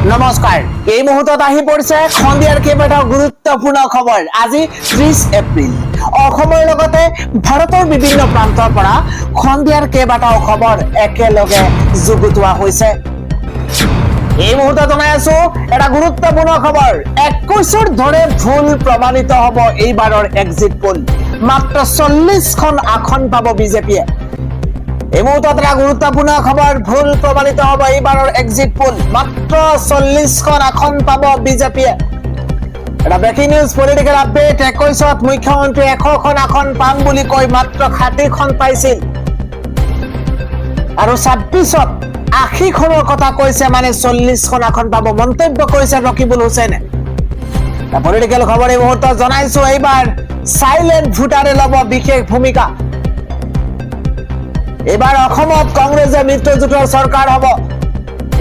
নমস্কাৰ এই মুহূৰ্তত আহি পৰিছে সন্ধিয়াৰ কেইবাটাও গুৰুত্বপূৰ্ণ খবৰ। আজি 30 এপ্ৰিল। অসমৰ লগতে ভাৰতৰ বিভিন্ন প্ৰান্তৰ পৰা সন্ধিয়াৰ কেইবাটাও খবৰ একেলগে যুগুতোৱা হৈছে। এই মুহূৰ্তত জনাই আছো এটা গুৰুত্বপূৰ্ণ খবৰ। 21ৰ ধৰে ভুল প্ৰমাণিত হ'ব এইবাৰৰ এক্সিট পোল। মাত্ৰ 40খন আসন পাব বিজেপিয়ে। এই মুহূৰ্তত এটা গুৰুত্বপূৰ্ণ খবৰ, ভুল প্ৰমাণিত হ'ব এইবাৰৰ এক্সিট পোল। মাত্ৰ 40খন আসন পাব বিজেপিয়ে। এটা ব্ৰেকিং নিউজ, পলিটিকেল আপডেট। 21ত মুখ্যমন্ত্ৰী 100খন আসন পাম বুলি কৈ মাত্ৰ 60খন পাইছিল আৰু 26ত 80খনৰ কথা কৈছে, মানে 40খন আসন পাব। মন্তব্য কৰিছে ৰকিবুল হুছেইনে। পলিটিকেল খবৰ এই মুহূৰ্তত জনাইছো, এইবাৰ সাইলেন্ট ভোটাৰে ল'ব বিশেষ ভূমিকা। এবাৰ অসমত কংগ্ৰেছে মিত্ৰজোঁটৰ চৰকাৰ হ'ব।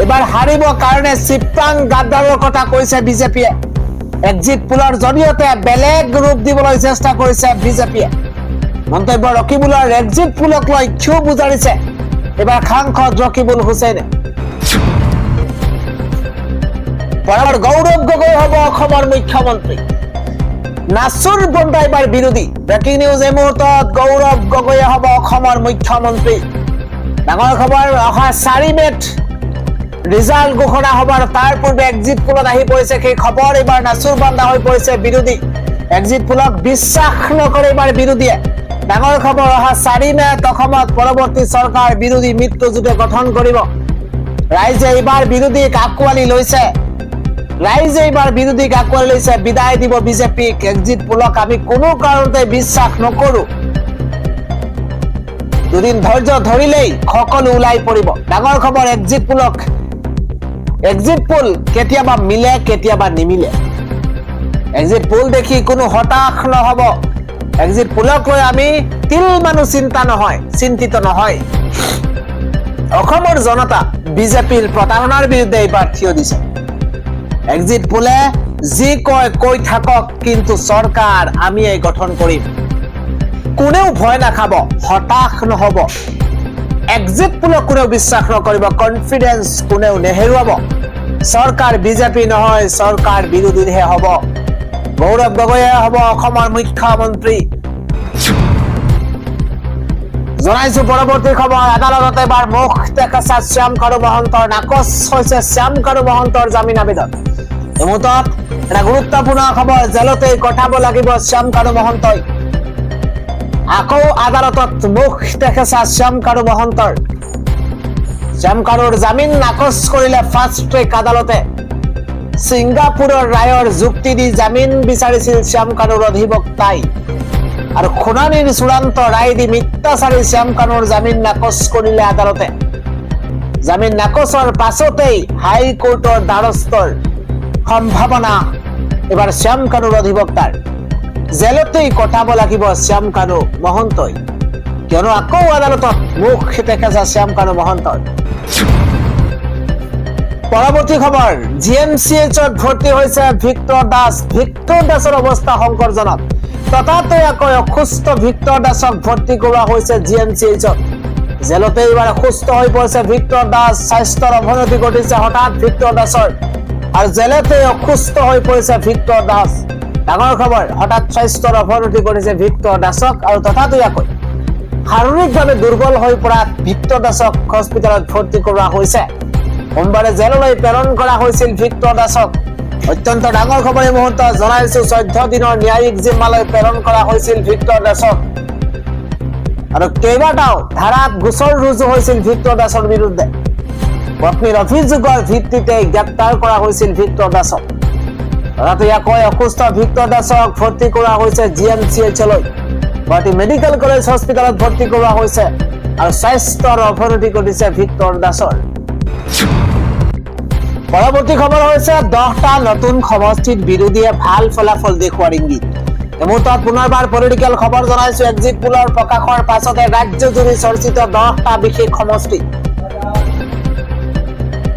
এবাৰ হাৰিব কাৰণে চিপৰাং গাদ্দাৰৰ কথা কৈছে বিজেপিয়ে। এক্সিট পোলৰ জৰিয়তে বেলেগ ৰূপ দিবলৈ চেষ্টা কৰিছে বিজেপিয়ে। মন্তব্য ৰকিবুলৰ। এক্সিট পোলক লৈ ক্ষোভ উজাৰিছে এবাৰ সাংসদ ৰকিবুল হুছেইনে। বৰাবৰ গৌৰৱ গগৈ হ'ব অসমৰ মুখ্যমন্ত্ৰী। নাচুৰ বন্দা এবাৰ বিৰোধী। ব্ৰেকিং নিউজ এই মুহূৰ্তত, গৌৰৱ গগৈয়ে হ'ব অসমৰ মুখ্যমন্ত্ৰী। ডাঙৰ খবৰ, অহা 4 মে'ত ৰিজাল্ট ঘোষণা হ'ব আৰু তাৰ পূৰ্বে এক্সিট পোলত আহি পৰিছে সেই খবৰ। এইবাৰ নাচুৰ বান্দা হৈ পৰিছে বিৰোধী। এক্সিট পোলক বিশ্বাস নকৰে এইবাৰ বিৰোধীয়ে। ডাঙৰ খবৰ, অহা 4 মে'ত অসমত পৰৱৰ্তী চৰকাৰ বিৰোধী মিত্ৰজোঁটে গঠন কৰিব। ৰাইজে এইবাৰ বিৰোধীক আঁকোৱালি লৈছে। বিদায় দিব বিজেপিক। এক্সিট পোলক আমি কোনো কাৰণতে বিশ্বাস নকৰো। দুদিন ধৈৰ্য ধৰিলেই সকলো ওলাই পৰিব। ডাঙৰ খবৰ, এক্সিট পোল কেতিয়াবা মিলে কেতিয়াবা নিমিলে। এক্সিট পোল দেখি কোনো হতাশ নহব। এক্সিট পোলক লৈ আমি তিল মানুহ চিন্তিত নহয়। অসমৰ জনতা বিজেপিৰ প্ৰতাৰণাৰ বিৰুদ্ধে এইবাৰ থিয় দিছে। এক্সিট পোলে যি কয় কৈ থাকক, কিন্তু চৰকাৰ আমিয়ে গঠন কৰিম। কোনেও ভয় নাখাব, হতাশ নহব। এক্সিট পোলক কোনেও বিশ্বাস নকৰিব, কনফিডেন্স কোনেও নেহেৰুৱাব। চৰকাৰ বিজেপি নহয়, চৰকাৰ বিৰোধীহে হ'ব। গৌৰৱ গগৈয়ে হ'ব অসমৰ মুখ্যমন্ত্ৰী। জনাইছো পৰৱৰ্তী খবৰ, আদালতত এবাৰ মুখ দেখাইছে শ্যাম কানু মহন্তৰ। নাকচ হৈছে শ্যাম কানু মহন্তৰ জামিন আবেদন। এই মুহূৰ্তত এটা গুৰুত্বপূৰ্ণ খবৰ, জেলতেই কটাব লাগিব শ্যাম কানু মহন্তই। আকৌ আদালতত মুখ দেখাইছে শ্যাম কানু মহন্তৰ। শ্যাম কানুৰ জামিন নাকচ কৰিলে ফাষ্ট ট্ৰেক আদালতে। ছিংগাপুৰৰ ৰায়ৰ যুক্তি দি জামিন বিচাৰিছিল শ্যাম কানুৰ অধিবক্তাই আৰু শুনানিৰ চূড়ান্ত ৰায় দি মিথ্যাচাৰী শ্যাম কানুৰ জামিন নাকচ কৰিলে আদালতে। জামিন নাকচৰ পাছতেই হাইকোৰ্টৰ দ্বাৰস্থৰ সম্ভাৱনা এবাৰ শ্যাম কানুৰ অধিবক্তাৰ। জেলতেই কটাব লাগিব শ্যাম কানু মহন্তই, কিয়নো আকৌ আদালতত মুখ দেখাইছে শ্যাম কানু মহন্তৰ। পৰৱৰ্তী খবৰ, GMCHত ভৰ্তি হৈছে ভিক্টৰ দাস। ভিক্টৰ দাসৰ অৱস্থা সংকটজনক। ততাতৈয়াকৈ অসুস্থ ভিক্টৰ দাসক ভৰ্তি কৰোৱা হৈছে GMCHত। জেলতে এইবাৰ অসুস্থ হৈ পৰিছে ভিক্টৰ দাস। স্বাস্থ্যৰ অৱনতি ঘটিছে হঠাৎ ভিক্টৰ দাসৰ আৰু জেলতে অসুস্থ হৈ পৰিছে ভিক্টৰ দাস। ডাঙৰ খবৰ, হঠাৎ স্বাস্থ্যৰ অৱনতি ঘটিছে ভিক্টৰ দাসক আৰু ততাতৈয়াকৈ শাৰীৰিকভাৱে দুৰ্বল হৈ পৰা ভিক্টৰ দাসক হস্পিটেলত ভৰ্তি কৰোৱা হৈছে। সোমবাৰে জেললৈ প্ৰেৰণ কৰা হৈছিল ভিক্টৰ দাসক। অত্যন্ত ডাঙৰ খবৰ এই মুহূৰ্তত জনাইছো, 14 দিনৰ ন্যায়িক জিম্মালৈ প্ৰেৰণ কৰা হৈছিল ভিক্টৰ দাসক আৰু কেইবাটাও ধাৰাত গোচৰ ৰুজু হৈছিল ভিক্টৰ দাসৰ বিৰুদ্ধে। পত্নীৰ অভিযোগৰ ভিত্তিতে গ্ৰেপ্তাৰ কৰা হৈছিল ভিক্টৰ দাসক। ততাতৈয়াকৈ অসুস্থ ভিক্টৰ দাসক ভৰ্তি কৰোৱা হৈছে GMCHলৈ। গুৱাহাটী মেডিকেল কলেজ হস্পিটেলত ভৰ্তি কৰোৱা হৈছে আৰু স্বাস্থ্যৰ অৱনতি ঘটিছে ভিক্টৰ দাসৰ। পৰৱৰ্তী খবৰ হৈছে, 10টা নতুন সমষ্টিত বিৰোধীয়ে ভাল ফলাফল দেখুওৱাৰ ইংগিত। এই মুহূৰ্তত পুনৰবাৰ পলিটিকেল খবৰ জনাইছো। এক্সিট পোলৰ প্ৰকাশৰ পাছতে ৰাজ্যজুৰি চৰ্চিত 10টা বিশেষ সমষ্টি।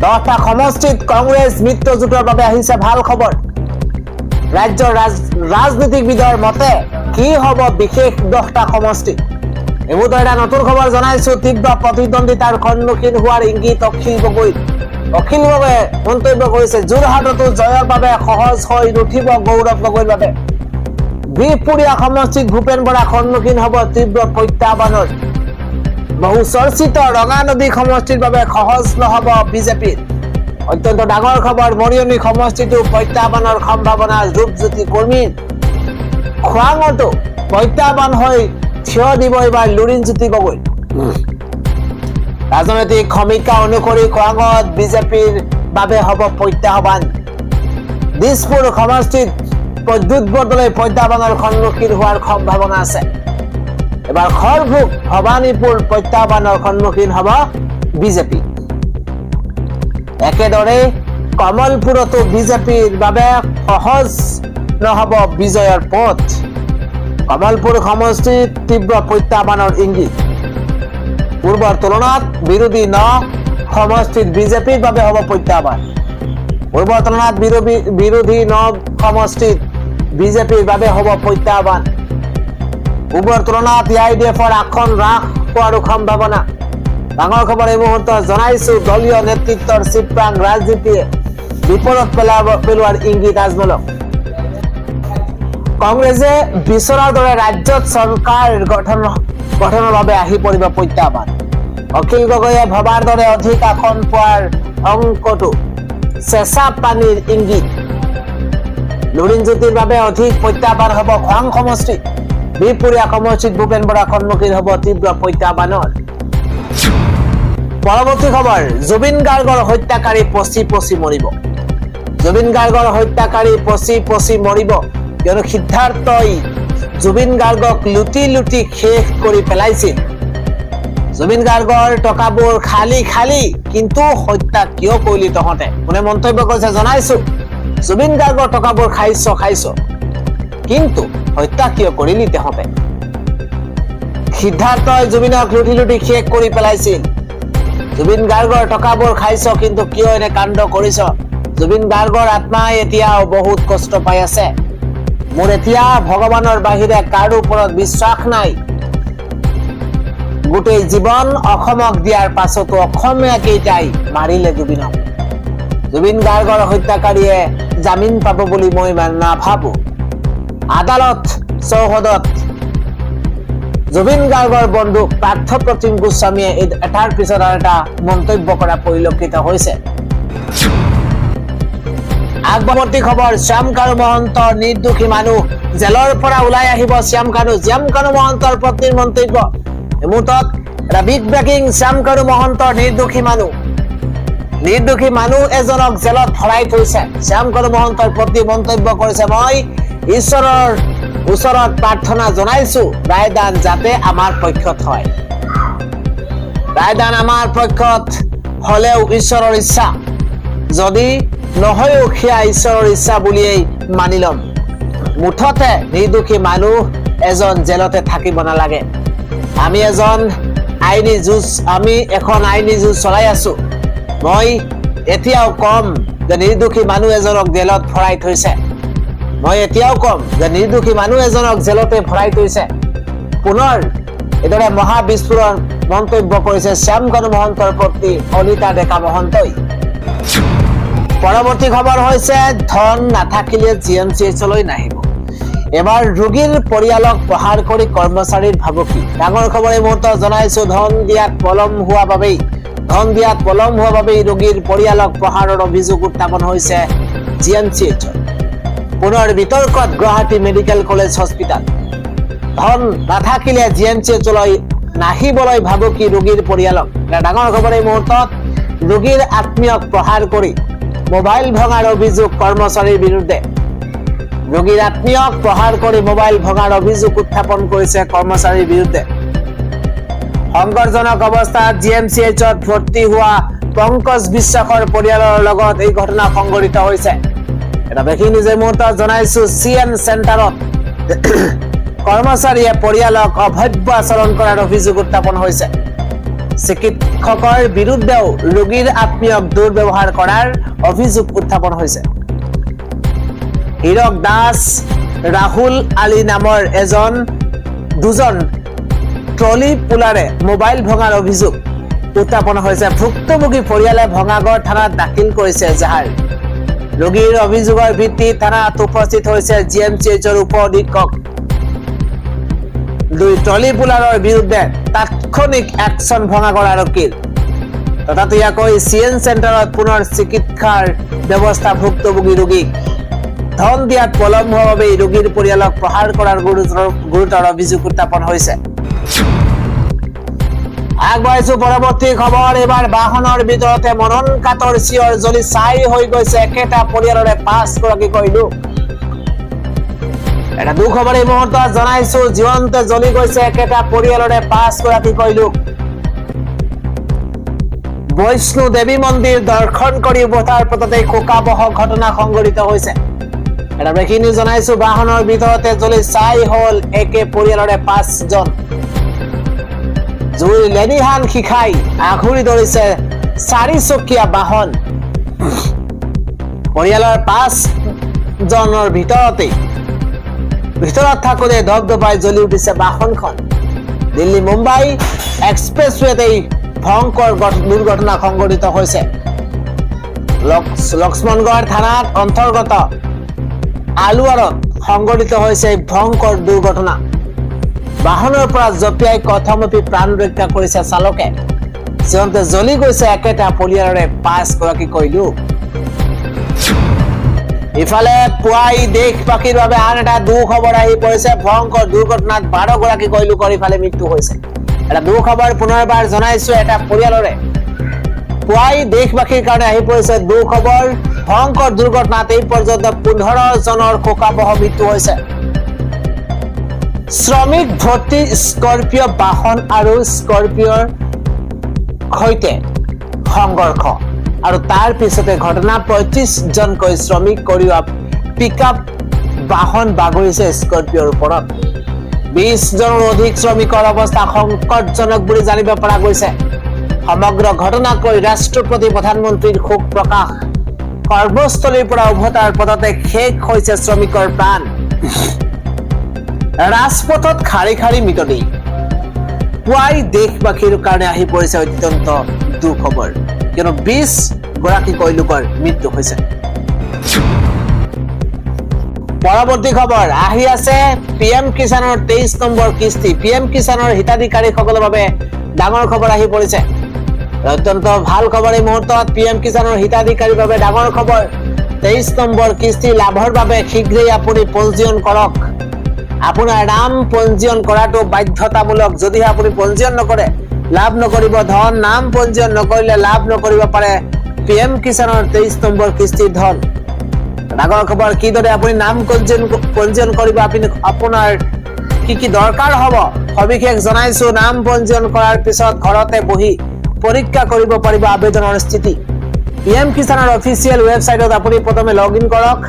10টা সমষ্টিত কংগ্ৰেছ মিত্ৰজোঁটৰ বাবে আহিছে ভাল খবৰ। ৰাজ্যৰ ৰাজনীতিবিদৰ মতে কি হ'ব বিশেষ 10টা সমষ্টি। এই মুহূৰ্তত এটা নতুন খবৰ জনাইছো। তীব্ৰ প্ৰতিদ্বন্দ্বিতাৰ সন্মুখীন হোৱাৰ ইংগিত অখিল গগৈ। অখিল গগৈয়ে মন্তব্য কৰিছে যোৰহাটতো জয়ৰ বাবে সহজ হৈ নুঠিব গৌৰৱ গগৈৰ বাবে বিহপুৰীয়া সমষ্টিত ভূপেন বৰা সন্মুখীন হ'ব তীব্ৰ প্ৰত্যাহ্বানৰ বহু চৰ্চিত ৰঙানদী সমষ্টিৰ বাবে সহজ নহ'ব বিজেপিৰ অত্যন্ত ডাঙৰ খবৰ মৰিয়নি সমষ্টিটো প্ৰত্যাহ্বানৰ সম্ভাৱনা ৰূপজ্যোতি কৰ্মীৰ খোৱাঙতো প্ৰত্যাহ্বান হৈ থিয় দিব এইবাৰ লুৰিণজ্যোতি গগৈ ৰাজনৈতিক সমীক্ষা অনুসৰি খোৱাঙত বিজেপিৰ বাবে হ'ব প্ৰত্যাহ্বান দিছপুৰ সমষ্টিত প্ৰদ্যুৎ বৰদলৈ প্ৰত্যাহ্বানৰ সন্মুখীন হোৱাৰ সম্ভাৱনা আছে এবাৰ খৰভোগ ভৱানীপুৰ প্ৰত্যাহ্বানৰ সন্মুখীন হ'ব বিজেপি একেদৰে কমলপুৰতো বিজেপিৰ বাবে সহজ নহ'ব বিজয়ৰ পথ কমলপুৰ সমষ্টিত তীব্ৰ প্ৰত্যাহ্বানৰ ইংগিত পূৰ্বৰ তুলনাত বিৰোধী ন সমষ্টিত বিজেপিৰ বাবে হ'ব প্ৰত্যাহ্বান পূৰ্বৰ তুলনাত বিৰোধী ন সমষ্টিত বিজেপিৰ বাবে হ'ব প্ৰত্যাহ্বান পূৰ্বৰ তুলনাত AIDFৰ আসন হ্ৰাস হোৱাৰো সম্ভাৱনা ডাঙৰ খবৰ এই মুহূৰ্তত জনাইছো দলীয় নেতৃত্বৰ চিপ্ৰাং ৰাজনীতিয়ে বিপদত পেলোৱাৰ ইংগিত আজমলক কংগ্ৰেছে বিচৰাৰ দৰে ৰাজ্যত চৰকাৰ গঠনৰ বাবে আহি পৰিব প্ৰত্যাহ্বান অখিল গগৈয়ে ভবাৰ দৰে অধিক আসন পোৱাৰ অংকটো চেঁচা পানীৰ ইংগিত লুৰিণজ্যোতিৰ বাবে অধিক প্ৰত্যাহ্বান হ'ব খোৱাং সমষ্টিত বিহপুৰীয়া সমষ্টিত ভূপেন বৰা সন্মুখীন হ'ব তীব্ৰ প্ৰত্যাহ্বানৰ পৰৱৰ্তী খবৰ জুবিন গাৰ্গৰ হত্যাকাৰী পচি মৰিব জুবিন গাৰ্গৰ হত্যাকাৰী পচি মৰিব কিয়নো সিদ্ধাৰ্থই জুবিন গাৰ্গক লুটি শেষ কৰি পেলাইছিল জুবিন গাৰ্গৰ টকাবোৰ খালি কিন্তু হত্যা কিয় কৰিলি তহঁতে কোনে মন্তব্য কৰিছে জনাইছো জুবিন গাৰ্গৰ টকাবোৰ খাইছ কিন্তু হত্যা কিয় কৰিলি তহঁতে সিদ্ধাৰ্থই জুবিনক লুটি শেষ কৰি পেলাইছিল জুবিন গাৰ্গৰ টকাবোৰ খাইছ কিন্তু কিয় এনে কাণ্ড কৰিছ জুবিন গাৰ্গৰ আত্মাই এতিয়াও বহুত কষ্ট পাই আছে মোৰ এতিয়া ভগৱানৰ বাহিৰে কাৰো ওপৰত বিশ্বাস নাই গোটেই জীৱন অসমক দিয়াৰ পাছতো অসমীয়া কেইটাই মাৰিলে জুবিনক জুবিন গাৰ্গৰ হত্যাকাৰীয়ে জামিন পাব বুলি মই নাভাবো আদালত চৌহদত জুবিন গাৰ্গৰ বন্ধু পাৰ্থ প্ৰতিম গোস্বামীয়ে এটাৰ পিছত আৰু এটা মন্তব্য কৰা পৰিলক্ষিত হৈছে আগবৰ্তী খবৰ শ্যাম কানু মহন্ত নিৰ্দোষী মানুহ জেলৰ পৰা ওলাই আহিব শ্যাম কানু মহন্তৰ পত্নীৰ মন্তব্য এই মুহূৰ্তত এটা বিগ ব্ৰেকিং শ্যাম কানু মহন্তৰ নিৰ্দোষী মানুহ এজনক জেলত ভৰাই থৈছে শ্যাম কানু মহন্তৰ পত্নী মন্তব্য কৰিছে মই ঈশ্বৰৰ ওচৰত প্ৰাৰ্থনা জনাইছো ৰায়দান যাতে আমাৰ পক্ষত হয় ৰায়দান আমাৰ পক্ষত হলেও ঈশ্বৰৰ ইচ্ছা যদি নহয়ও সেয়া ঈশ্বৰৰ ইচ্ছা বুলিয়েই মানি ল'ম মুঠতে নিৰ্দোষী মানুহ এজন জেলতে থাকিব নালাগে আমি এখন আইনী যুঁজ চলাই আছো মই এতিয়াও কম যে নিৰ্দোষী মানুহ এজনক জেলত ভৰাই থৈছে জেলতে ভৰাই থৈছে পুনৰ এদৰে মহাবিস্ফোৰণ মন্তব্য কৰিছে শ্যাম কানু মহন্তৰ পত্নী অনিতা ডেকা মহন্তই পৰৱৰ্তী খবৰ হৈছে ধন নাথাকিলে GMCHলৈ নাহিব এবাৰ ৰোগীৰ পৰিয়ালক প্ৰহাৰ কৰি কৰ্মচাৰীৰ ভাবুকি ডাঙৰ খবৰ এই মুহূৰ্তত জনাইছো ধন দিয়াত পলম হোৱা বাবেই ৰোগীৰ পৰিয়ালক প্ৰহাৰৰ অভিযোগ উত্থাপন হৈছে GMCH পুনৰ বিতৰ্কত গুৱাহাটী মেডিকেল কলেজ হস্পিটাল ধন নাথাকিলে GMCHলৈ নাহিবলৈ ভাবুকি ৰোগীৰ পৰিয়ালক ডাঙৰ খবৰ এই মুহূৰ্তত ৰোগীৰ আত্মীয়ক প্ৰহাৰ কৰি মোবাইল ভঙাৰ অভিযোগ কৰ্মচাৰীৰ বিৰুদ্ধে ৰোগীৰ আত্মীয়ক প্ৰহাৰ কৰি মোবাইল ভঙাৰ অভিযোগ উত্থাপন কৰিছে কৰ্মচাৰীৰ বিৰুদ্ধে সংকটজনক অৱস্থাত GMCHত ভৰ্তি হোৱা পংকজ বিশ্বাসৰ পৰিয়ালৰ লগত এই ঘটনা সংঘটিত হৈছে এটা ব্ৰেকিং নিউজ এই মুহূৰ্তত জনাইছো CN চেণ্টাৰত কৰ্মচাৰীয়ে পৰিয়ালক অভব্য আচৰণ কৰাৰ অভিযোগ উত্থাপন হৈছে চিকিৎসকৰ বিৰুদ্ধেও ৰোগীৰ আত্মীয়ক দুৰ্ব্যৱহাৰ কৰাৰ অভিযোগ উত্থাপন হৈছে হীৰক দাস ৰাহুল আলী নামৰ দুজন ট্ৰলি পুলাৰে মোবাইল ভঙাৰ অভিযোগ উত্থাপন হৈছে। ভুক্তভোগী পৰিয়ালে ভঙাগড় থানাত দাখিল কৰিছে এজাহাৰ। ৰোগীৰ অভিযোগৰ ভিত্তিত থানাত উপস্থিত হৈছে GMCHৰ উপ অধীক্ষক। দুই ট্ৰলি পুলাৰৰ বিৰুদ্ধে তাৎক্ষণিক একশ্যন ভঙাগড় আৰক্ষীৰ। ততাতৈয়াকৈ CN চেণ্টাৰত পুনৰ চিকিৎসাৰ ব্যৱস্থা। ভুক্তভোগী ৰোগীক ধন দিয়াত পলম হোৱাৰ বাবে ৰোগীৰ পৰিয়ালক প্ৰহাৰ কৰাৰ গুৰুতৰ অভিযোগ উত্থাপন হৈছে। আগবাঢ়িছো পৰৱৰ্তী খবৰ। এবাৰ বাহনৰ ভিতৰতে মনন কাতৰ চিঞৰ জ্বলি ছাই হৈ গৈছে একেটা পৰিয়ালৰে 5গৰাকীকৈ লোক। এটা দুখবৰ এই মুহূৰ্তত জনাইছো। জীৱন্তে জ্বলি গৈছে একেটা পৰিয়ালৰে 5গৰাকীকৈ লোক। বৈষ্ণো দেৱী মন্দিৰ দৰ্শন কৰি উভতাৰ পথতে শোকাবহ ঘটনা সংঘটিত হৈছে। এটা ব্ৰেকিং নিউজ জনাইছো। বাহনৰ ভিতৰতে জ্বলি ছাই হল একে পৰিয়ালৰে 5জন। জুই লেনিহান শিখাই আঘুৰি ধৰিছে 4চকীয়া বাহন। পৰিয়ালৰ 5জনৰ ভিতৰত থাকোতে ধপধপাই জ্বলি উঠিছে বাহনখন। দিল্লী মুম্বাই এক্সপ্ৰেছৱেতে ভয়ংকৰ দুৰ্ঘটনা সংঘটিত হৈছে। লক্ষ্মণগড় থানাত অন্তৰ্গত আলুৱাৰত সংঘটিত হৈছে ভয়ংকৰ দুৰ্ঘটনা। বাহনৰ পৰা জঁপিয়াই কথমপি প্ৰাণ ৰক্ষা কৰিছে চালকে। জীৱন্তে জ্বলি গৈছে একেটা পৰিয়ালৰে 5গৰাকীকৈ লোক। ইফালে পুৱাই দেশবাসীৰ বাবে আন এটা দুখবৰ আহি পৰিছে। ভয়ংকৰ দুৰ্ঘটনাত 12গৰাকীকৈ লোকৰ ইফালে মৃত্যু হৈছে। এটা দুখবৰ পুনৰবাৰ জনাইছো। এটা পৰিয়ালৰে পুৱাই দেশবাসীৰ কাৰণে আহি পৰিছে দুখবৰ। ভয়ংকৰ দুৰ্ঘটনাত এই পৰ্যন্ত 15জনৰ শোকাবহ মৃত্যু হৈছে। শ্ৰমিক ভৰ্তি স্কৰপিঅ বাহন আৰু স্কৰপিঅৰ সৈতে সংঘৰ্ষ আৰু তাৰ পিছতে ঘটনা। 35জনকৈ শ্ৰমিক কঢ়িওৱা পিকআপ বাহন বাগৰিছে স্কৰপিঅৰ ওপৰত। 20জনৰ অধিক শ্ৰমিকৰ অৱস্থা সংকটজনক বুলি জানিব পৰা গৈছে। সমগ্ৰ ঘটনাক লৈ ৰাষ্ট্ৰপতি প্ৰধানমন্ত্ৰীৰ শোক প্ৰকাশ। কৰ্মস্থলীৰ পৰা উভতাৰ পথতে শেষ হৈছে শ্ৰমিকৰ প্ৰাণ। ৰাজপথত খাৰী খাৰী মৃতদেহ। পুৱাই দেশবাসীৰ কাৰণে আহি পৰিছে অত্যন্ত দুখবৰ, কিয়নো 20গৰাকীকৈ লোকৰ মৃত্যু হৈছে। পৰৱৰ্তী খবৰ আহি আছে। PM কিষাণৰ 23 নম্বৰ কিস্তি। PM কিষাণৰ হিতাধিকাৰীসকলৰ বাবে ডাঙৰ খবৰ আহি পৰিছে। অত্যন্ত ভাল খবৰ এই মুহূৰ্তত। PM কিষাণৰ হিতাধিকাৰীৰ বাবে ডাঙৰ খবৰ। 23 নম্বৰ কিস্তি লাভৰ বাবে শীঘ্ৰেই আপুনি পঞ্জীয়ন কৰক। আপোনাৰ নাম পঞ্জীয়ন কৰাটো বাধ্যতামূলক। যদিহে আপুনি পঞ্জীয়ন নকৰে লাভ নকৰিব ধন। নাম পঞ্জীয়ন নকৰিলে লাভ নকৰিব পাৰে PM কিষাণৰ 23 নম্বৰ কিস্তিৰ ধন। ডাঙৰ খবৰ। কিদৰে আপুনি নাম পঞ্জীয়ন কৰিব, আপোনাৰ কি দৰকাৰ হ'ব সবিশেষ জনাইছো। নাম পঞ্জীয়ন কৰাৰ পিছত ঘৰতে বহি পৰীক্ষা কৰিব পাৰিব আবেদনৰ স্থিতি। PM কিষাণৰ অফিচিয়েল ৱেবছাইটত আপুনি প্ৰথমে লগ ইন কৰক।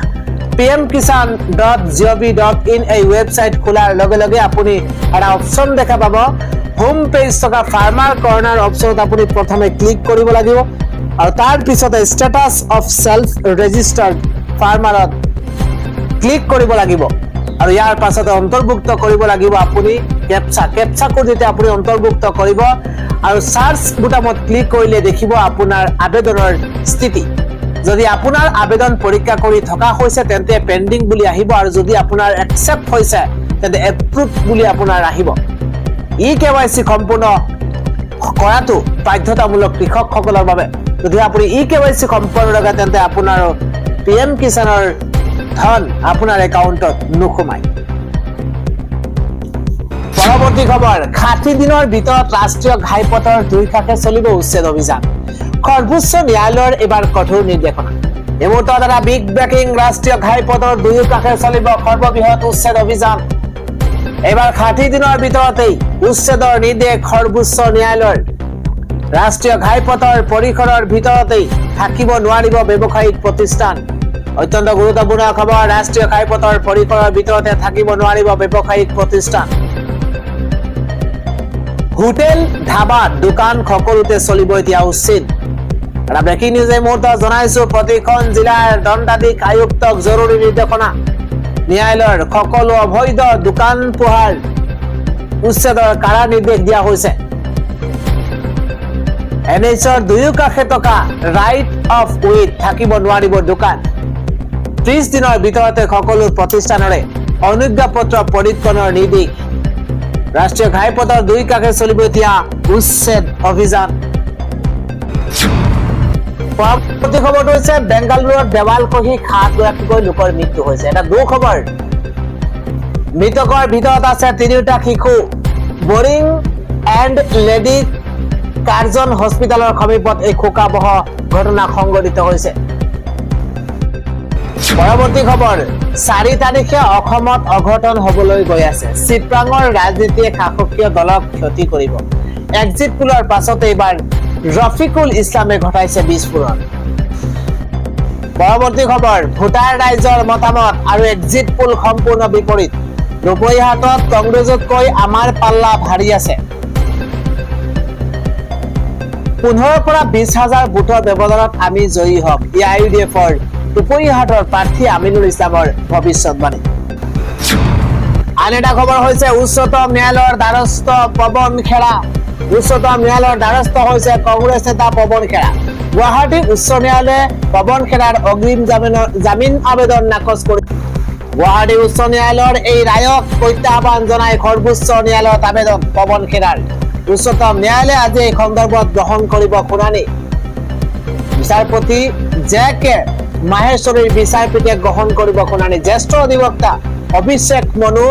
pmkisan.gov.in এই ৱেবছাইট খোলাৰ লগে লগে আপুনি এটা অপশ্যন দেখা পাব। হোম পেজ থকা ফাৰ্মাৰ কৰ্ণাৰ অপশ্যনত আপুনি প্ৰথমে ক্লিক কৰিব লাগিব আৰু তাৰ পিছতে ষ্টেটাছ অফ সেলফ ৰেজিষ্টাৰ্ড ফাৰ্মাৰত ক্লিক কৰিব লাগিব আৰু ইয়াৰ পাছতে অন্তৰ্ভুক্ত কৰিব লাগিব আপুনি কেপচা কোড যেতিয়া আপুনি অন্তৰ্ভুক্ত কৰিব আৰু সাৰ্চ বুটামত ক্লিক কৰিলে দেখিব আপোনাৰ আবেদনৰ স্থিতি। যদি আপোনাৰ আবেদন পৰীক্ষা কৰি থকা হৈছে তেন্তে পেন্ডিং বুলি আহিব আৰু যদি আপোনাৰ একসেপ্ট হৈছে তেন্তে এপ্ৰুভ বুলি আপোনাৰ আহিব। KYC সম্পূৰ্ণ কৰাটো বাধ্যতামূলক কৃষকসকলৰ বাবে। যদি আপুনি KYC সম্পূৰ্ণ নকৰে তেন্তে আপোনাৰ PM কিষাণৰ ধন আপোনাৰ একাউণ্টত নোসোমায়। পৰৱৰ্তী খবৰ 60 দিনৰ ভিতৰত ৰাষ্ট্ৰীয় ঘাইপথৰ দুয়োকাষে চলিব উচ্ছেদ অভিযান। সৰ্বোচ্চ ন্যায়ালয়ৰ এবাৰ কঠোৰ নিৰ্দেশনা। এই মুহূৰ্তত এটা বিগ ব্ৰেকিং। ৰাষ্ট্ৰীয় ঘাইপথৰ দুয়োকাষে চলিব সৰ্ববৃহৎ উচ্ছেদ অভিযান। এবাৰ 60 দিনৰ ভিতৰতেই উচ্ছেদৰ নিৰ্দেশ সৰ্বোচ্চ ন্যায়ালয়ৰ। ৰাষ্ট্ৰীয় ঘাইপথৰ পৰিসৰৰ ভিতৰতেই থাকিব নোৱাৰিব ব্যৱসায়িক প্ৰতিষ্ঠান। অত্যন্ত গুৰুত্বপূৰ্ণ খবৰ। ৰাষ্ট্ৰীয় ঘাইপথৰ পৰিসৰৰ ভিতৰতে থাকিব নোৱাৰিব ব্যৱসায়িক প্ৰতিষ্ঠান। হোটেল ধাবা দোকান সকলোতে চলিব এতিয়া উচ্ছেদ। এটা ব্ৰেকিং নিউজ এই মুহূৰ্তত জনাইছো। প্ৰতিখন জিলাৰ দণ্ডাধীশ আয়ুক্তক জৰুৰী নিৰ্দেশনা। ন্যায়ালয়ৰ সকলো অবৈধ দোকান পোহাৰ উচ্ছেদৰ কাৰা নিৰ্দেশ দিয়া হৈছে। NHৰ দুয়ো কাষে থকা ৰাইট অফ ৱেত থাকিব নোৱাৰিব দোকান 30 দিনৰ ভিতৰতে সকলো প্ৰতিষ্ঠানৰে অনুজ্ঞাপত্ৰ পৰীক্ষণৰ নিৰ্দেশ ৰাষ্ট্ৰীয় ঘাইপথৰ দুই কাষে চলিব এতিয়া উচ্ছেদ অভিযান পৰৱৰ্তী খবৰটো হৈছে বেংগালুৰুত দেৱাল খহি 7 গৰাকীকৈ লোকৰ মৃত্যু হৈছে এটা দুখ খবৰ মৃতকৰ ভিতৰত আছে তিনিটা শিশু বৰিং এণ্ড লেডি কাৰ্জন হস্পিটেলৰ সমীপত এই শোকাবহ ঘটনা সংঘটিত হৈছে পৰৱৰ্তী খবৰ 4 তাৰিখে অসমত অঘটন হ'বলৈ গৈ আছে চিপ্ৰাঙৰ ৰাজনীতিয়ে শাসকীয় দলক ক্ষতি কৰিব এক্সিট পোলৰ পাছত এইবাৰ ৰফিকুল ইছলামে ঘটাইছে বিস্ফোৰণ পৰৱৰ্তী খবৰ ভোটাৰ ৰাইজৰ মতামত আৰু এক্সিট পোল সম্পূৰ্ণ বিপৰীত ৰূপৈহাটত কংগ্ৰেছতকৈ আমাৰ পাল্লা ভাৰী আছে 15 পৰা 20,000 ভোটৰ ব্যৱধানত আমি জয়ী হম ইউডিএফৰ ৰূপৈহাটৰ প্ৰাৰ্থী আমিনুল ইছলামৰ ভৱিষ্যতবাণী আন এটা খবৰ হৈছে উচ্চতম ন্যায়ালয়ৰ দ্বাৰস্থ পৱন খেৰা উচ্চতম ন্যায়ালয়ৰ দ্বাৰস্থ হৈছে কংগ্ৰেছ নেতা পৱন খেৰা গুৱাহাটী উচ্চ ন্যায়ালয়ে পৱন খেৰাৰ অগ্ৰিম জামিন আবেদন নাকচ কৰি গুৱাহাটী উচ্চ ন্যায়ালয়ৰ এই ৰায়ক প্ৰত্যাহ্বান জনাই সৰ্বোচ্চ ন্যায়ালয়ত আবেদন পৱন খেৰাৰ উচ্চতম ন্যায়ালয়ে আজি এই সন্দৰ্ভত গ্ৰহণ কৰিব শুনানি বিচাৰপতি জে কে মাহেশ্বৰীৰ বিচাৰপীঠে গ্ৰহণ কৰিব শুনানি জ্যেষ্ঠ অধিবক্তা অভিষেক মনু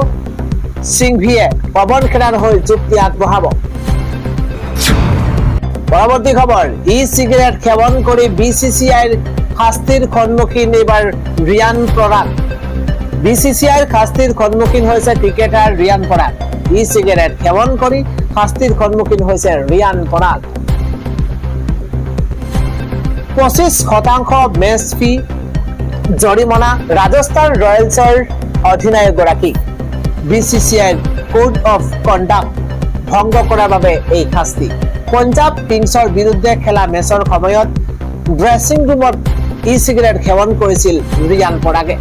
সিংভিয়ে পৱন খেৰাৰ হৈ যুক্তি আগবঢ়াব পৰৱৰ্তী খবৰ ই সিগাৰেট সেৱন কৰি বিসিসিআইৰ শাস্তিৰ সন্মুখীন এইবাৰ ৰিয়ান পৰাগ বিসিসিআইৰ শাস্তিৰ সন্মুখীন হৈছে ক্ৰিকেটাৰ ৰিয়ান পৰাগ ই সিগাৰেট সেৱন কৰি শাস্তিৰ সন্মুখীন হৈছে ৰিয়ান পৰাগ 25% মেচ ফি জৰিমনা ৰাজস্থান ৰয়েলছৰ অধিনায়ক গৰাকী বিসিসিআইৰ কোড অফ কণ্ডাক্ট ভংগ কৰাৰ বাবে এই শাস্তি পঞ্জাব কিংছৰ বিৰুদ্ধে খেলা মেচৰ সময়ত ড্ৰেছিং ৰুমত ই সিগাৰেট সেৱন কৰিছিল ৰিয়ান পৰাগে